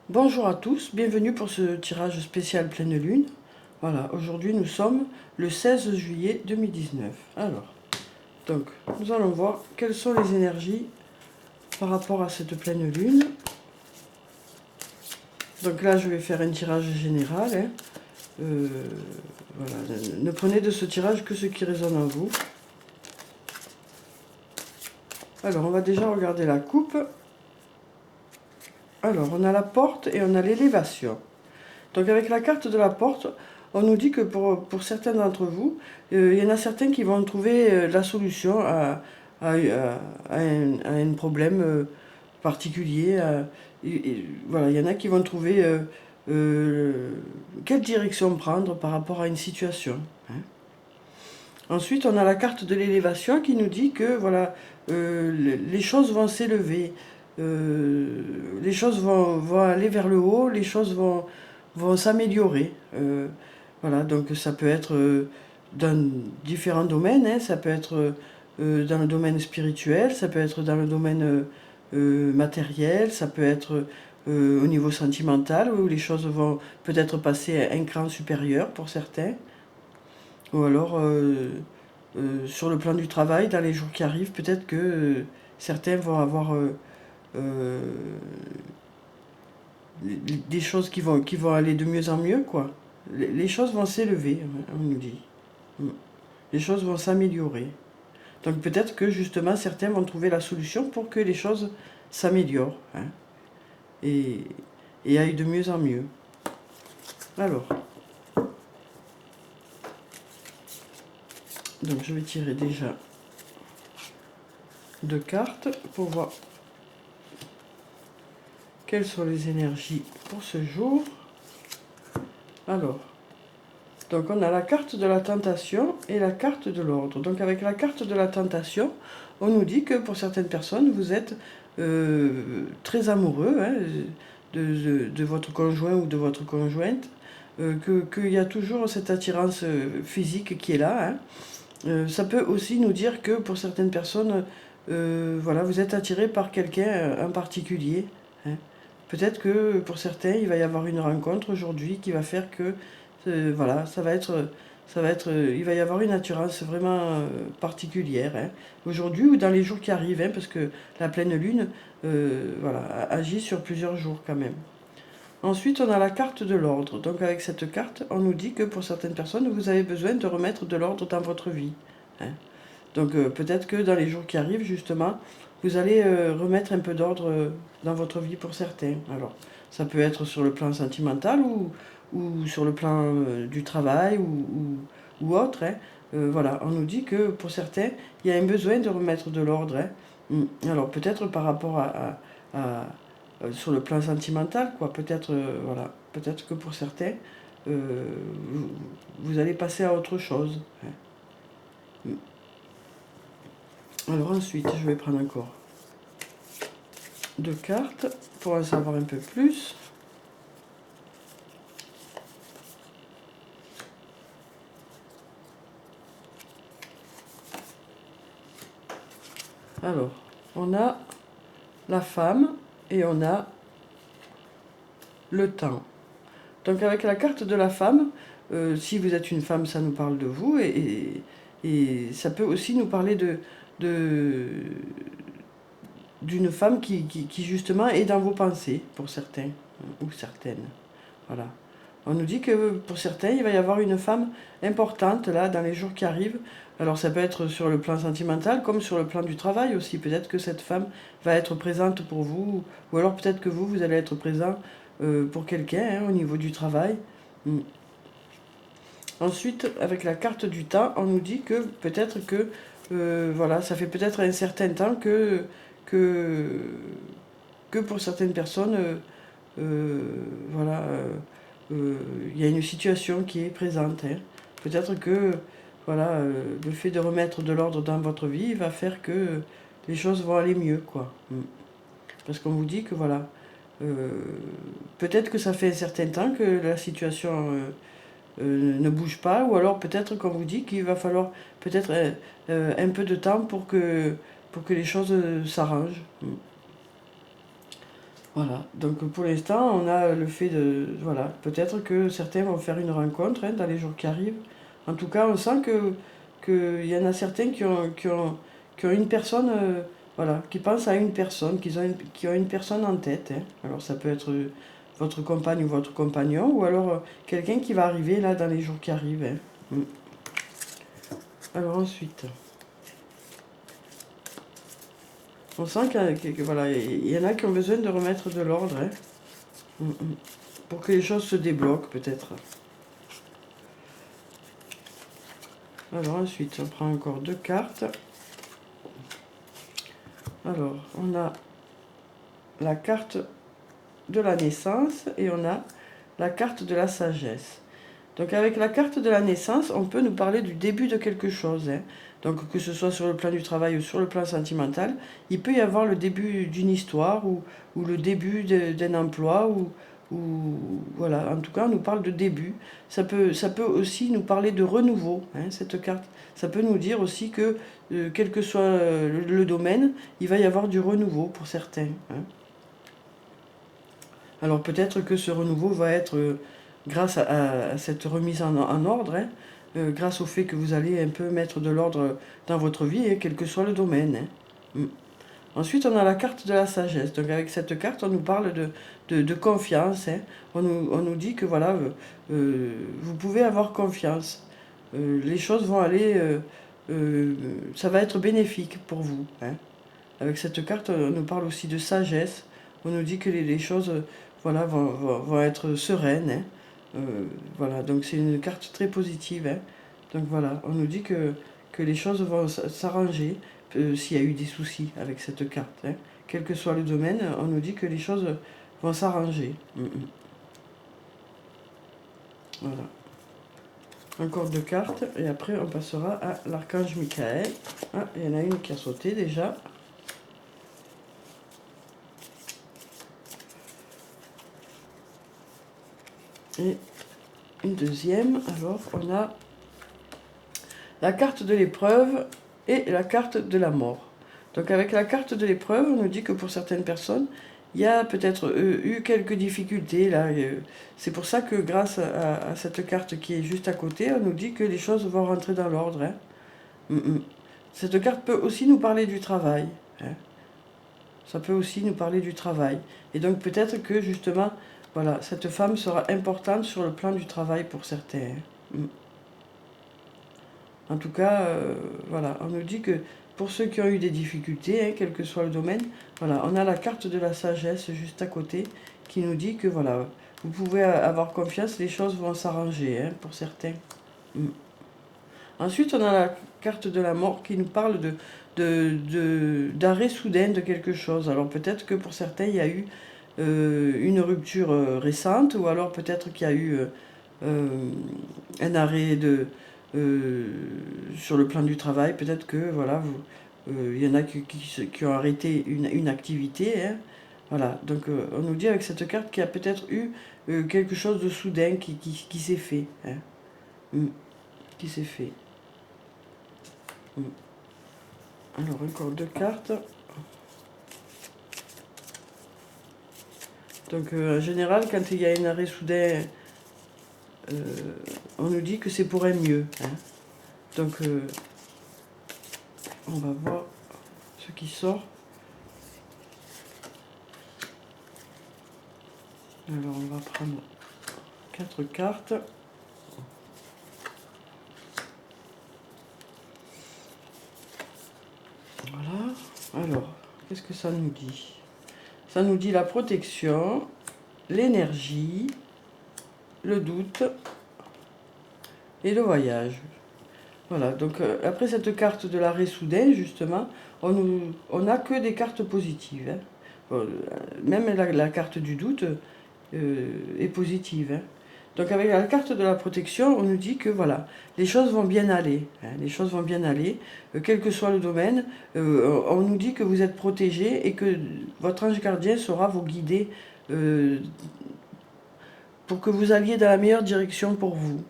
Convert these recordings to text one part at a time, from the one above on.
Bonjour à tous, bienvenue pour ce tirage spécial pleine lune. Voilà, aujourd'hui nous sommes le 16 juillet 2019. Alors, donc, nous allons voir quelles sont les énergies par rapport à cette pleine lune. Donc là, je vais faire un tirage général. Voilà, ne prenez de ce tirage que ce qui résonne en vous. Alors, on va déjà regarder la coupe. Alors, on a la porte et on a l'élévation. Donc avec la carte de la porte, on nous dit que pour certains d'entre vous, il y en a certains qui vont trouver la solution à un problème particulier. Voilà, il y en a qui vont trouver quelle direction prendre par rapport à une situation, hein. Ensuite, on a la carte de l'élévation qui nous dit que voilà, les choses vont s'élever, les choses vont aller vers le haut, les choses vont s'améliorer. Voilà, donc ça peut être dans différents domaines, hein. Ça peut être dans le domaine spirituel, ça peut être dans le domaine matériel, ça peut être au niveau sentimental, où les choses vont peut-être passer à un cran supérieur pour certains. Ou alors, sur le plan du travail, dans les jours qui arrivent, peut-être que certains vont avoir euh, des choses qui vont aller de mieux en mieux, quoi. Les choses vont s'élever, on nous dit. Les choses vont s'améliorer. Donc peut-être que justement certains vont trouver la solution pour que les choses s'améliorent, hein, et, et aillent de mieux en mieux. Alors, donc je vais tirer déjà 2 cartes pour voir quelles sont les énergies pour ce jour. Alors, donc on a la carte de la tentation et la carte de l'ordre. Donc avec la carte de la tentation, on nous dit que pour certaines personnes, vous êtes très amoureux, hein, de votre conjoint ou de votre conjointe, qu'il y a toujours cette attirance physique qui est là, hein. Ça peut aussi nous dire que pour certaines personnes, voilà, vous êtes attiré par quelqu'un en particulier, hein. Peut-être que pour certains, il va y avoir une rencontre aujourd'hui qui va faire que, voilà, il va y avoir une attirance vraiment particulière, hein, aujourd'hui ou dans les jours qui arrivent, hein, parce que la pleine lune, voilà, agit sur plusieurs jours quand même. Ensuite, on a la carte de l'ordre. Donc avec cette carte, on nous dit que pour certaines personnes, vous avez besoin de remettre de l'ordre dans votre vie, hein. Donc peut-être que dans les jours qui arrivent, justement, vous allez remettre un peu d'ordre dans votre vie pour certains. Alors, ça peut être sur le plan sentimental ou sur le plan du travail ou autre, hein. Voilà, on nous dit que pour certains, il y a un besoin de remettre de l'ordre, hein. Alors peut-être par rapport sur le plan sentimental, quoi. Peut-être voilà, peut-être que pour certains, vous allez passer à autre chose, hein. Alors ensuite, je vais prendre encore 2 cartes pour en savoir un peu plus. Alors, on a la femme et on a le temps. Donc avec la carte de la femme, si vous êtes une femme, ça nous parle de vous, et ça peut aussi nous parler de, d'une femme qui justement est dans vos pensées, pour certains, ou certaines. Voilà. On nous dit que pour certains, il va y avoir une femme importante là dans les jours qui arrivent. Alors ça peut être sur le plan sentimental comme sur le plan du travail aussi. Peut-être que cette femme va être présente pour vous, ou alors peut-être que vous allez être présent pour quelqu'un, hein, au niveau du travail. Mm. Ensuite, avec la carte du temps, on nous dit que peut-être que voilà, ça fait peut-être un certain temps que, que pour certaines personnes, voilà, il y a une situation qui est présente, hein. Peut-être que voilà, le fait de remettre de l'ordre dans votre vie va faire que les choses vont aller mieux, quoi. Parce qu'on vous dit que voilà, euh, peut-être que ça fait un certain temps que la situation ne bouge pas, ou alors peut-être qu'on vous dit qu'il va falloir peut-être un peu de temps pour que les choses s'arrangent. Voilà, donc pour l'instant, on a le fait de... Voilà, peut-être que certains vont faire une rencontre dans les jours qui arrivent. En tout cas, on sent qu'il y en a certains qui ont une personne, voilà, qui pensent à une personne, qui ont une personne en tête. Alors ça peut être votre compagne ou votre compagnon, ou alors quelqu'un qui va arriver là dans les jours qui arrivent. Mm. Alors ensuite, on sent voilà, il y en a qui ont besoin de remettre de l'ordre. Mm, mm. Pour que les choses se débloquent peut-être. Alors ensuite, on prend encore 2 cartes. Alors, on a la carte de la naissance et on a la carte de la sagesse. Donc avec la carte de la naissance, on peut nous parler du début de quelque chose. Donc que ce soit sur le plan du travail ou sur le plan sentimental, il peut y avoir le début d'une histoire ou le début d'un emploi ou voilà, en tout cas on nous parle de début. Ça peut aussi nous parler de renouveau, cette carte. Ça peut nous dire aussi que quel que soit le domaine, il va y avoir du renouveau pour certains. Alors peut-être que ce renouveau va être grâce à cette remise en ordre, grâce au fait que vous allez un peu mettre de l'ordre dans votre vie, quel que soit le domaine. Ensuite, on a la carte de la sagesse. Donc avec cette carte, on nous parle de confiance. On nous dit que voilà, vous pouvez avoir confiance. Les choses vont aller, ça va être bénéfique pour vous. Avec cette carte, on nous parle aussi de sagesse. On nous dit que les choses voilà, vont être sereines. Voilà, donc c'est une carte très positive. Donc voilà, on nous dit que les choses vont s'arranger s'il y a eu des soucis avec cette carte. Quel que soit le domaine, on nous dit que les choses vont s'arranger. Voilà. Encore 2 cartes et après on passera à l'archange Michael. Ah, il y en a une qui a sauté déjà. Et une deuxième. Alors on a la carte de l'épreuve et la carte de la mort. Donc avec la carte de l'épreuve, on nous dit que pour certaines personnes, il y a peut-être eu quelques difficultés là. C'est pour ça que grâce à cette carte qui est juste à côté, on nous dit que les choses vont rentrer dans l'ordre. Cette carte peut aussi nous parler du travail. Ça peut aussi nous parler du travail. Et donc peut-être que justement, voilà, cette femme sera importante sur le plan du travail pour certains. En tout cas, voilà, on nous dit que pour ceux qui ont eu des difficultés, quel que soit le domaine, voilà, on a la carte de la sagesse juste à côté qui nous dit que voilà, vous pouvez avoir confiance, les choses vont s'arranger pour certains. Ensuite, on a la carte de la mort qui nous parle d'arrêt soudain de quelque chose. Alors peut-être que pour certains, il y a eu une rupture récente, ou alors peut-être qu'il y a eu un arrêt sur le plan du travail. Peut-être que voilà, il y en a qui ont arrêté une activité. Voilà, donc on nous dit avec cette carte qu'il y a peut-être eu quelque chose de soudain qui s'est fait. Qui s'est fait. Alors encore 2 cartes. Donc en général, quand il y a un arrêt soudain, on nous dit que c'est pour un mieux. Donc on va voir ce qui sort. Alors on va prendre 4 cartes. Voilà. Alors, qu'est-ce que ça nous dit? Ça nous dit la protection, l'énergie, le doute et le voyage. Voilà, donc après cette carte de l'arrêt soudain, justement, on n'a que des cartes positives. Même la carte du doute est positive. Donc avec la carte de la protection, on nous dit que voilà, les choses vont bien aller. Les choses vont bien aller, quel que soit le domaine. On nous dit que vous êtes protégé et que votre ange gardien saura vous guider pour que vous alliez dans la meilleure direction pour vous.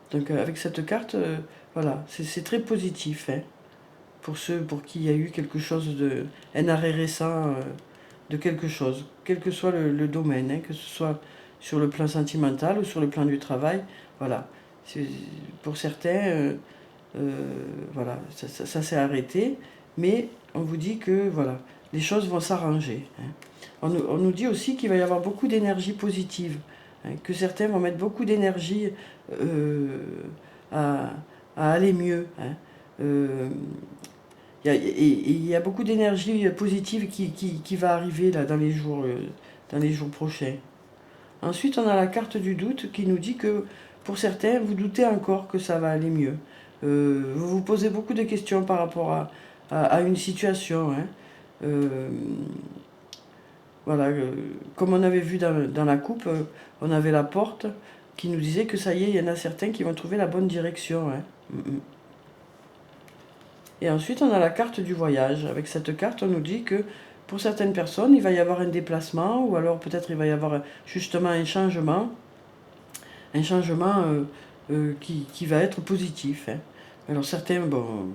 Donc avec cette carte, voilà, c'est très positif. Pour ceux pour qui il y a eu quelque chose un arrêt récent de quelque chose, quel que soit le domaine, hein, que ce soit sur le plan sentimental ou sur le plan du travail. Voilà. Pour certains, voilà, ça s'est arrêté, mais on vous dit que voilà, les choses vont s'arranger. Hein. On nous dit aussi qu'il va y avoir beaucoup d'énergie positive, hein, que certains vont mettre beaucoup d'énergie à, à aller mieux. Hein. Il y a beaucoup d'énergie positive qui va arriver là, dans les jours prochains. Ensuite, on a la carte du doute qui nous dit que pour certains, vous doutez encore que ça va aller mieux. Vous vous posez beaucoup de questions par rapport à une situation. Hein. Voilà, comme on avait vu dans la coupe, on avait la porte qui nous disait que ça y est, il y en a certains qui vont trouver la bonne direction. Hein. Et ensuite, on a la carte du voyage. Avec cette carte, on nous dit que pour certaines personnes, il va y avoir un déplacement, ou alors peut-être il va y avoir justement un changement qui va être positif. Hein. Alors certains, bon,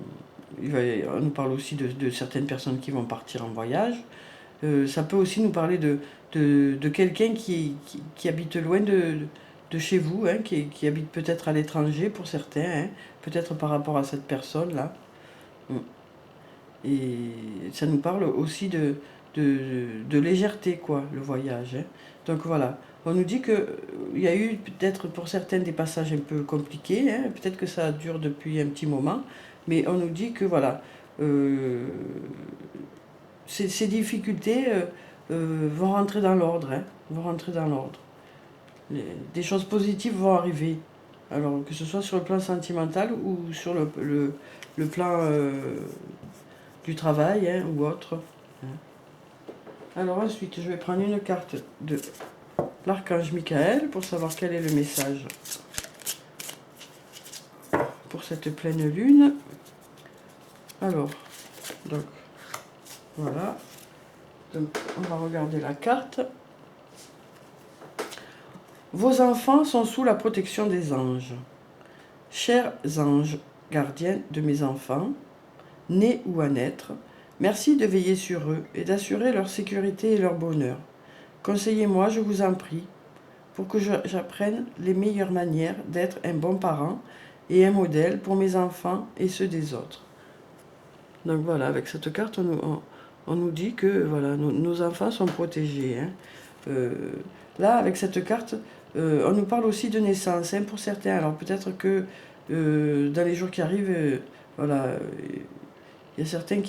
on nous parle aussi de certaines personnes qui vont partir en voyage. Ça peut aussi nous parler de quelqu'un qui habite loin de chez vous, hein, qui habite peut-être à l'étranger pour certains, hein, peut-être par rapport à cette personne-là. Et ça nous parle aussi de légèreté, quoi, le voyage. Hein. Donc voilà, on nous dit qu'il y a eu peut-être pour certains des passages un peu compliqués, hein, peut-être que ça dure depuis un petit moment, mais on nous dit que voilà, ces difficultés vont rentrer dans l'ordre, hein, vont rentrer dans l'ordre. Des choses positives vont arriver, alors que ce soit sur le plan sentimental ou sur le plan du travail, hein, ou autre. Alors ensuite, je vais prendre une carte de l'archange Michael pour savoir quel est le message pour cette pleine lune. Alors, donc, voilà. Donc, on va regarder la carte. Vos enfants sont sous la protection des anges. Chers anges gardiens de mes enfants, nés ou à naître, merci de veiller sur eux et d'assurer leur sécurité et leur bonheur. Conseillez-moi, je vous en prie, pour que j'apprenne les meilleures manières d'être un bon parent et un modèle pour mes enfants et ceux des autres. Donc voilà, avec cette carte, on nous dit que voilà, nos enfants sont protégés. Hein. Là, avec cette carte, on nous parle aussi de naissance, hein, pour certains. Alors peut-être que dans les jours qui arrivent, voilà, il y a certaines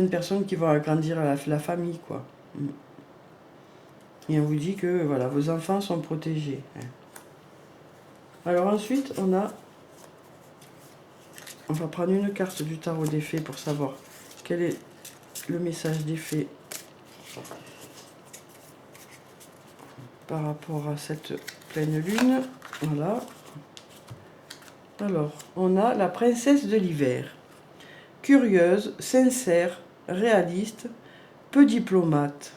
personnes qui vont agrandir la famille, quoi. Et on vous dit que voilà, vos enfants sont protégés. Hein. Alors ensuite, on va prendre une carte du tarot des fées pour savoir quel est le message des fées par rapport à cette pleine lune. Voilà. Alors, on a la princesse de l'hiver. Curieuse, sincère, réaliste, peu diplomate.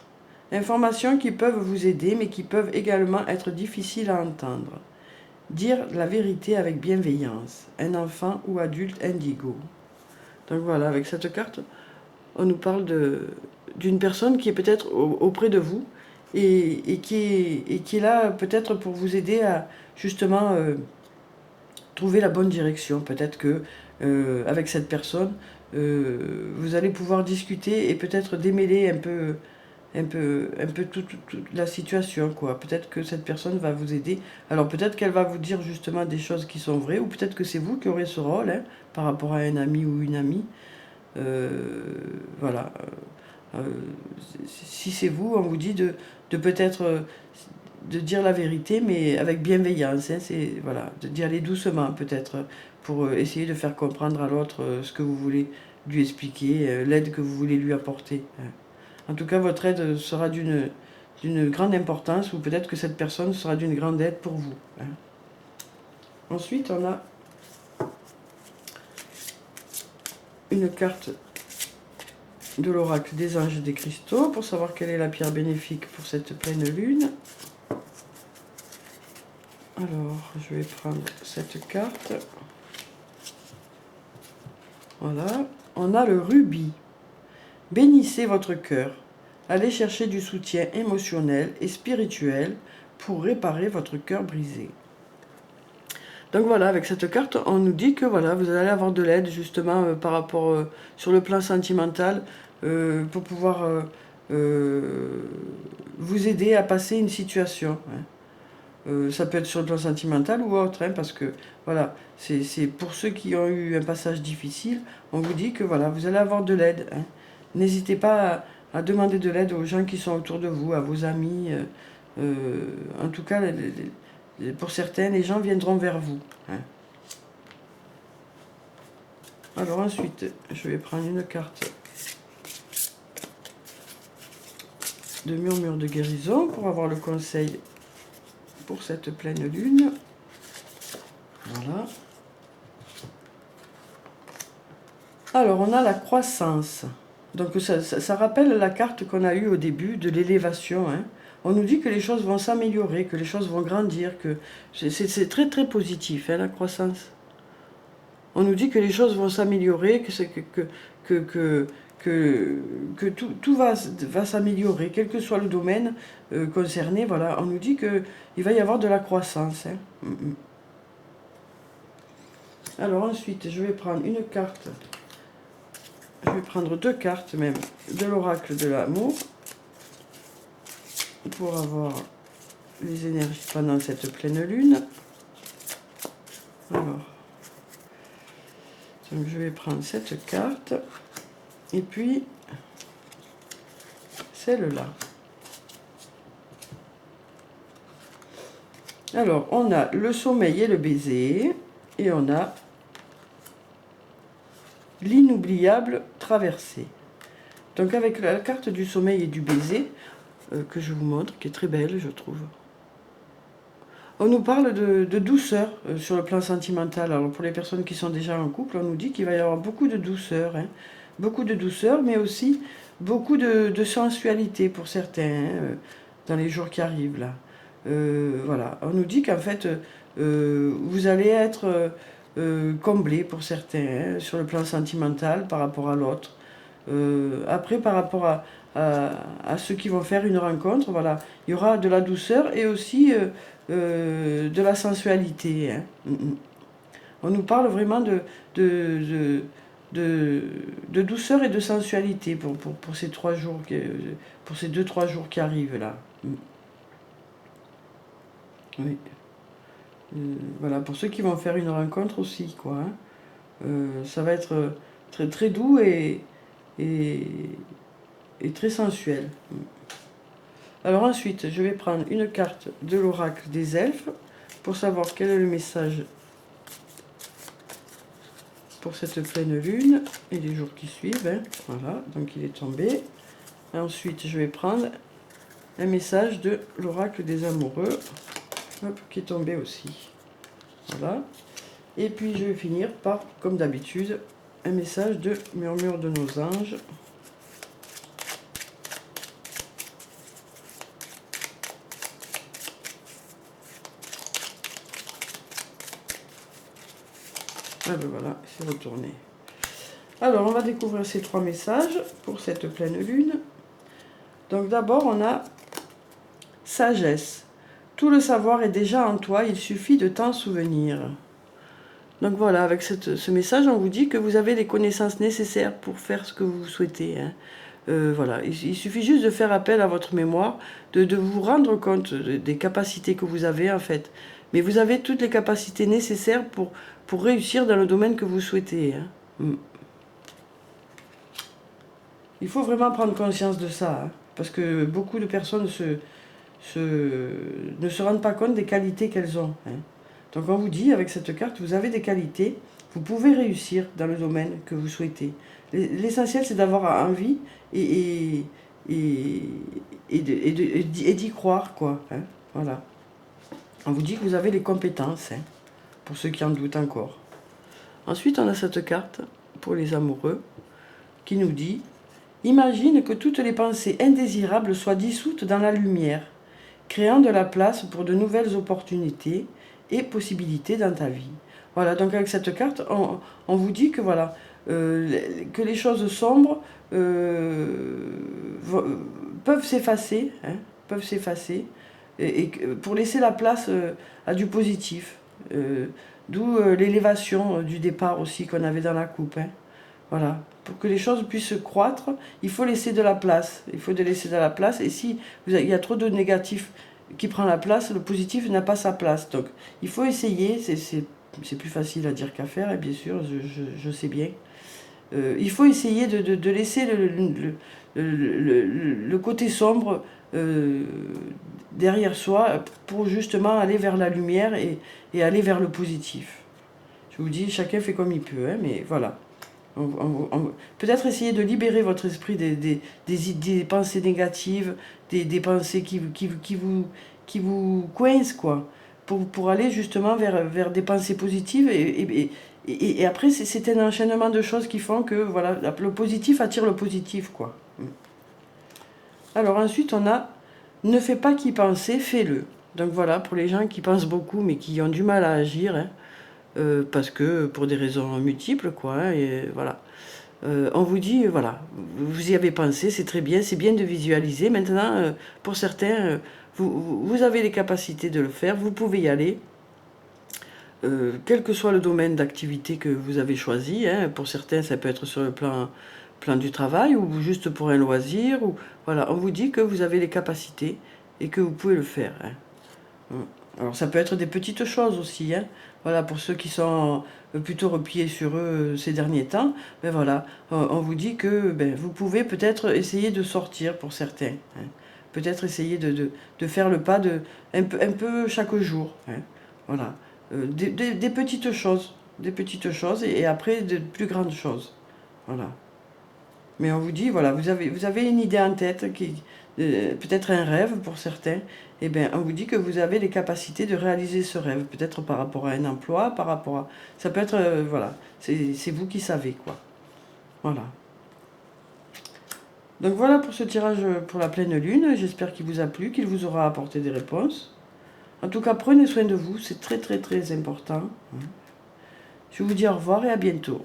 Informations qui peuvent vous aider, mais qui peuvent également être difficiles à entendre. Dire la vérité avec bienveillance. Un enfant ou adulte indigo. Donc voilà, avec cette carte, on nous parle d'une personne qui est peut-être auprès de vous et qui est là peut-être pour vous aider à justement trouver la bonne direction. Peut-être que avec cette personne, vous allez pouvoir discuter et peut-être démêler un peu toute la situation, quoi. Peut-être que cette personne va vous aider. Alors peut-être qu'elle va vous dire justement des choses qui sont vraies, ou peut-être que c'est vous qui aurez ce rôle, hein, par rapport à un ami ou une amie. Voilà. Si c'est vous, on vous dit de peut-être de dire la vérité, mais avec bienveillance. Hein, c'est voilà, d'y aller doucement peut-être pour essayer de faire comprendre à l'autre ce que vous voulez lui expliquer, l'aide que vous voulez lui apporter. Hein. En tout cas, votre aide sera d'une grande importance, ou peut-être que cette personne sera d'une grande aide pour vous. Hein. Ensuite, on a une carte de l'oracle des anges et des cristaux pour savoir quelle est la pierre bénéfique pour cette pleine lune. Alors, je vais prendre cette carte. Voilà. On a le rubis. Bénissez votre cœur. Allez chercher du soutien émotionnel et spirituel pour réparer votre cœur brisé. Donc voilà, avec cette carte, on nous dit que voilà, vous allez avoir de l'aide justement par rapport sur le plan sentimental pour pouvoir vous aider à passer une situation. Ça peut être sur le plan sentimental ou autre, parce que voilà, c'est pour ceux qui ont eu un passage difficile, on vous dit que voilà, vous allez avoir de l'aide. N'hésitez pas à demander de l'aide aux gens qui sont autour de vous, à vos amis. En tout cas, pour certains, les gens viendront vers vous. Alors ensuite, je vais prendre une carte de murmure de guérison pour avoir le conseil pour cette pleine lune. Voilà. Alors, on a la croissance. Donc, ça rappelle la carte qu'on a eue au début de l'élévation. On nous dit que les choses vont s'améliorer, que les choses vont grandir, que c'est très très positif, la croissance. On nous dit que les choses vont s'améliorer, que tout va s'améliorer, quel que soit le domaine concerné. Voilà, on nous dit qu'il va y avoir de la croissance. Alors ensuite, je vais prendre une carte. Je vais prendre 2 cartes même de l'oracle de l'amour pour avoir les énergies pendant cette pleine lune. Alors, donc je vais prendre cette carte et puis celle-là. Alors, on a le sommeil et le baiser et on a l'inoubliable traversée. Donc avec la carte du sommeil et du baiser, que je vous montre, qui est très belle, je trouve. On nous parle de douceur sur le plan sentimental. Alors pour les personnes qui sont déjà en couple, on nous dit qu'il va y avoir beaucoup de douceur. Beaucoup de douceur, mais aussi beaucoup de sensualité pour certains, dans les jours qui arrivent là. Voilà, on nous dit qu'en fait, vous allez être comblé pour certains, sur le plan sentimental par rapport à l'autre. Après, par rapport à ceux qui vont faire une rencontre, voilà, il y aura de la douceur et aussi de la sensualité. On nous parle vraiment de douceur et de sensualité pour ces 3 jours, pour ces 2-3 jours qui arrivent là. Oui. Voilà, pour ceux qui vont faire une rencontre aussi, quoi. Ça va être très, très doux et très sensuel. Alors ensuite, je vais prendre une carte de l'oracle des elfes pour savoir quel est le message pour cette pleine lune et les jours qui suivent. Voilà, donc il est tombé. Et ensuite, je vais prendre un message de l'oracle des amoureux, qui est tombé aussi. Voilà. Et puis je vais finir par, comme d'habitude, un message de murmure de nos anges. Ah ben voilà, c'est retourné. Alors, on va découvrir ces 3 messages pour cette pleine lune. Donc d'abord, on a sagesse. Tout le savoir est déjà en toi, il suffit de t'en souvenir. Donc voilà, avec ce message, on vous dit que vous avez les connaissances nécessaires pour faire ce que vous souhaitez. Voilà, il suffit juste de faire appel à votre mémoire, de vous rendre compte des capacités que vous avez en fait. Mais vous avez toutes les capacités nécessaires pour réussir dans le domaine que vous souhaitez. Il faut vraiment prendre conscience de ça, parce que beaucoup de personnes ne se rendent pas compte des qualités qu'elles ont. Donc on vous dit, avec cette carte, vous avez des qualités, vous pouvez réussir dans le domaine que vous souhaitez. L'essentiel, c'est d'avoir envie et d'y croire, quoi. Voilà. On vous dit que vous avez les compétences, pour ceux qui en doutent encore. Ensuite, on a cette carte pour les amoureux qui nous dit « Imagine que toutes les pensées indésirables soient dissoutes dans la lumière, créant de la place pour de nouvelles opportunités et possibilités dans ta vie. » Voilà, donc avec cette carte, on vous dit que voilà, que les choses sombres peuvent s'effacer, hein, et pour laisser la place à du positif. D'où l'élévation du départ aussi qu'on avait dans la coupe. Hein. Voilà. Pour que les choses puissent croître, il faut laisser de la place. Il faut laisser de la place. Et si il y a trop de négatif qui prend la place, le positif n'a pas sa place. Donc, il faut essayer. C'est plus facile à dire qu'à faire, et bien sûr, je sais bien. Il faut essayer de laisser le côté sombre derrière soi pour justement aller vers la lumière et aller vers le positif. Je vous dis, chacun fait comme il peut, hein, mais voilà. Peut-être essayer de libérer votre esprit des pensées négatives, des pensées qui vous coincent, quoi, pour aller justement vers des pensées positives. Et après, c'est un enchaînement de choses qui font que voilà, le positif attire le positif, quoi. Alors ensuite, on a « Ne fais pas qu'y penser, fais-le ». Donc voilà, pour les gens qui pensent beaucoup mais qui ont du mal à agir, hein, parce que pour des raisons multiples, quoi, hein, et voilà. On vous dit, voilà, vous y avez pensé, c'est très bien, c'est bien de visualiser. Maintenant, pour certains, vous avez les capacités de le faire, vous pouvez y aller. Quel que soit le domaine d'activité que vous avez choisi, hein, pour certains, ça peut être sur le plan du travail ou juste pour un loisir. Ou, voilà, on vous dit que vous avez les capacités et que vous pouvez le faire. Hein. Alors ça peut être des petites choses aussi, hein. Voilà, pour ceux qui sont plutôt repliés sur eux ces derniers temps, ben voilà, on vous dit que ben, vous pouvez peut-être essayer de sortir pour certains. Hein. Peut-être essayer de faire le pas un peu chaque jour. Hein. Voilà, des petites choses, et après de plus grandes choses. Voilà. Mais on vous dit, voilà, vous avez une idée en tête, peut-être un rêve pour certains, et bien on vous dit que vous avez les capacités de réaliser ce rêve, peut-être par rapport à un emploi, par rapport à... Ça peut être, voilà, c'est vous qui savez, quoi. Voilà. Donc voilà pour ce tirage pour la pleine lune, j'espère qu'il vous a plu, qu'il vous aura apporté des réponses. En tout cas, prenez soin de vous, c'est très très très important. Je vous dis au revoir et à bientôt.